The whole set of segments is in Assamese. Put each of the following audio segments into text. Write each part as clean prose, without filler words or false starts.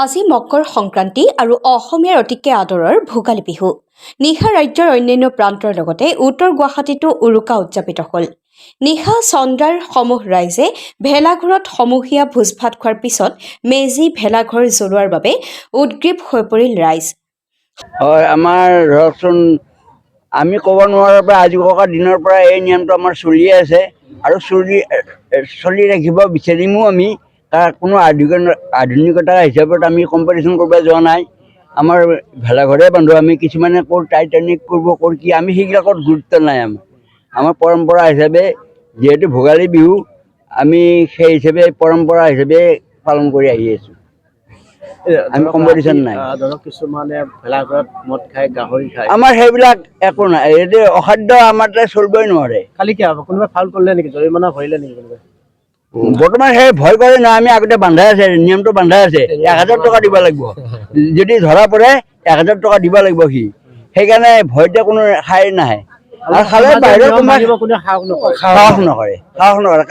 আজি মকৰ সংক্ৰান্তি আৰু অসমীয়াৰ অতিকে আদৰৰ ভোগালী বিহু। নিশা ৰাজ্যৰ অন্যান্য প্ৰান্তৰ লগতে উত্তৰ গুৱাহাটীতো উৰুকা উদযাপিত হ'ল। নিশা চন্দ্ৰাৰ সমূহ ৰাইজে ভেলাঘৰত সমূহীয়া ভোজ ভাত খোৱাৰ পিছত মেজি ভেলাঘৰ জ্বলোৱাৰ বাবে উদ্গ্ৰীৱ হৈ পৰিল ৰাইজ। হয়, আমাৰ ধৰকচোন আমি ক'ব নোৱাৰাৰ পৰা আজি ককাৰ দিনৰ পৰা এই নিয়মটো আমাৰ চলিয়ে আছে আৰু চলি ৰাখিব বিচাৰিমো আমি। তাৰ কোনো আধুনিকতা হিচাপত আমি কম্পিটিশ্যন কৰিব যোৱা নাই। আমাৰ ভেলাঘৰে বান্ধো আমি, কিছুমানে ক'ৰ টাইটানিক কৰিব ক'ৰ কি, আমি সেইবিলাকত গুৰুত্ব নাই। আমাৰ পৰম্পৰা হিচাপে যিহেতু ভোগালী বিহু, আমি সেই হিচাপে পৰম্পৰা হিচাপে পালন কৰি আহি আছোঁ। আমি কম্পিটিশ্যন নাই। ধৰক কিছুমানে ভেলাঘৰত মদ খায়, গাহৰি খায়। আমাৰ সেইবিলাক একো নাই, এইটো অখাদ্য আমাৰ তাতে চলিবই নোৱাৰে। খালি কি হ'ব, কোনোবাই ফাউল কৰিলে নেকি, জৰিমনা ভৰিলে নেকি কোনোবাই? বৰ্তমান সেই ভয় কৰে নহয়, আমি আগতে বান্ধাই আছে, নিয়মটো বান্ধাই আছে, 1000 টকা দিব লাগিব। যদি ধৰা পৰে 1000 টকা দিব লাগিব সি, সেইকাৰণে ভয়তে কোনো খাই নাহে। আৰু খালে বাহিৰৰ সাহস নকৰে,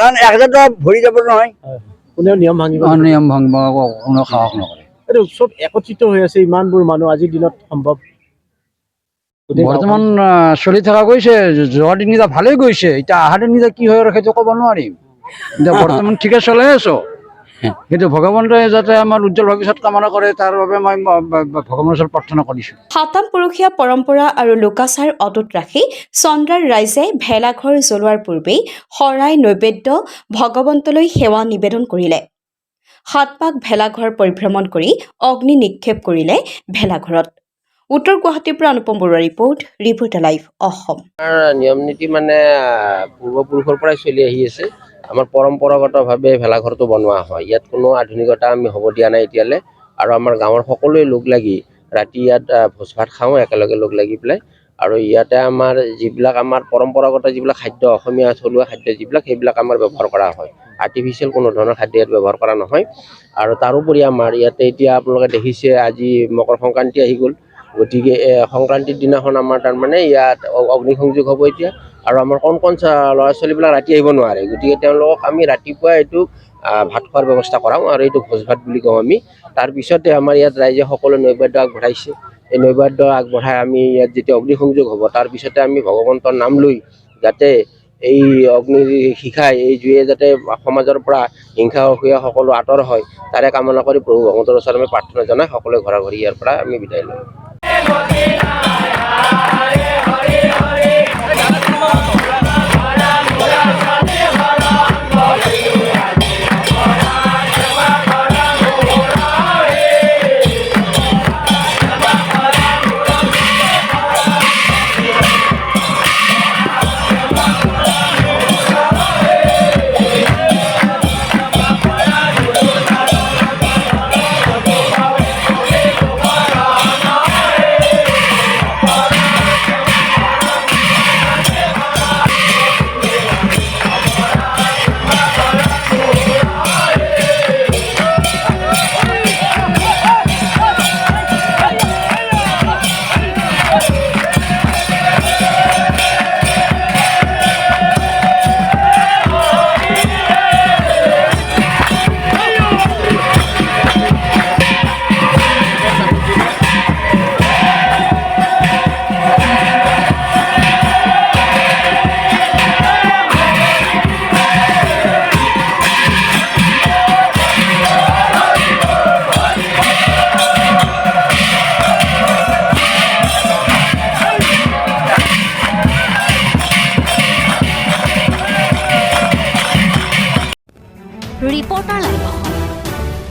কাৰণ 1000 টকা ভৰি যাব নহয়। কোনেও নিয়ম ভাঙিব কোনো সাহস নকৰে। এইটো উৎসৱ একত্ৰিত হৈ আছে, ইমানবোৰ মানুহ আজিৰ দিনত সম্ভৱ? বৰ্তমান চলি থকা গৈছে, যোৱা দিনকেইটা ভালেই গৈছে, এতিয়া অহা দিনকেইটা কি হয় সেইটো ক'ব নোৱাৰিম। এতিয়া বৰ্তমান ঠিকে চলাই আছো, কিন্তু ভগৱন্তই যাতে আমাৰ উজ্জ্বল ভৱিষ্যত কামনা কৰে, তাৰ বাবে মই ভগৱানৰ ওচৰত প্ৰাৰ্থনা কৰিছোঁ। সাতাম পুৰুষীয়া পৰম্পৰা আৰু লোকাচাৰ অটুট ৰাখি চন্দ্ৰাৰ ৰাইজে ভেলাঘৰ জ্বলোৱাৰ পূৰ্বেই শৰাই নৈবেদ্য ভগৱন্তলৈ সেৱা নিবেদন কৰিলে। 7 পাক ভেলাঘৰ পৰিভ্ৰমণ কৰি অগ্নি নিক্ষেপ কৰিলে ভেলাঘৰত। উত্তৰ গুৱাহাটীৰ পৰা অনুপম বৰুৱাৰ ৰিপৰ্ট লাইভ অসম। নিয়ম নীতি মানে পূৰ্বপুৰুষৰ পৰাই চলি আহি আছে। আমাৰ পৰম্পৰাগতভাৱে ভেলাঘৰটো বনোৱা হয়। ইয়াত কোনো আধুনিকতা আমি হ'ব দিয়া নাই এতিয়ালৈ। আৰু আমাৰ গাঁৱৰ সকলোৱে লগ লাগি ৰাতি ইয়াত ভোজ ভাত খাওঁ একেলগে লগ লাগি পেলাই। আৰু ইয়াতে আমাৰ যিবিলাক আমাৰ পৰম্পৰাগত যিবিলাক খাদ্য, অসমীয়া থলুৱা খাদ্য যিবিলাক, সেইবিলাক আমাৰ ব্যৱহাৰ কৰা হয়। আৰ্টিফিচিয়েল কোনো ধৰণৰ খাদ্য ইয়াত ব্যৱহাৰ কৰা নহয়। আৰু তাৰোপৰি আমাৰ ইয়াতে এতিয়া আপোনালোকে দেখিছে আজি মকৰ সংক্ৰান্তি আহি গ'ল। গতিকে সংক্ৰান্তিৰ দিনাখন আমাৰ তাৰমানে ইয়াত অগ্নিসংযোগ হ'ব এতিয়া। আৰু আমাৰ কণ ল'ৰা ছোৱালীবিলাক ৰাতি আহিব নোৱাৰে, গতিকে তেওঁলোকক আমি ৰাতিপুৱা এইটো ভাত খোৱাৰ ব্যৱস্থা কৰাওঁ, আৰু এইটো ভোজ ভাত বুলি কওঁ আমি। তাৰপিছতে আমাৰ ইয়াত ৰাইজে সকলো নৈবেদ্য আগবঢ়াইছে। এই নৈবেদ্য আগবঢ়াই আমি ইয়াত যেতিয়া অগ্নিসংযোগ হ'ব, তাৰপিছতে আমি ভগৱন্তৰ নাম লৈ যাতে এই অগ্নিৰ শিখাই, এই জুয়ে যাতে সমাজৰ পৰা হিংসা অসূয়া সকলো আঁতৰ হয়, তাৰে কামনা কৰি প্ৰভু ভগৱন্তৰ ওচৰত আমি প্ৰাৰ্থনা জনাই সকলোৱে ঘৰা ঘৰি ইয়াৰ পৰা আমি বিদায় লওঁ। Reporter live Assam.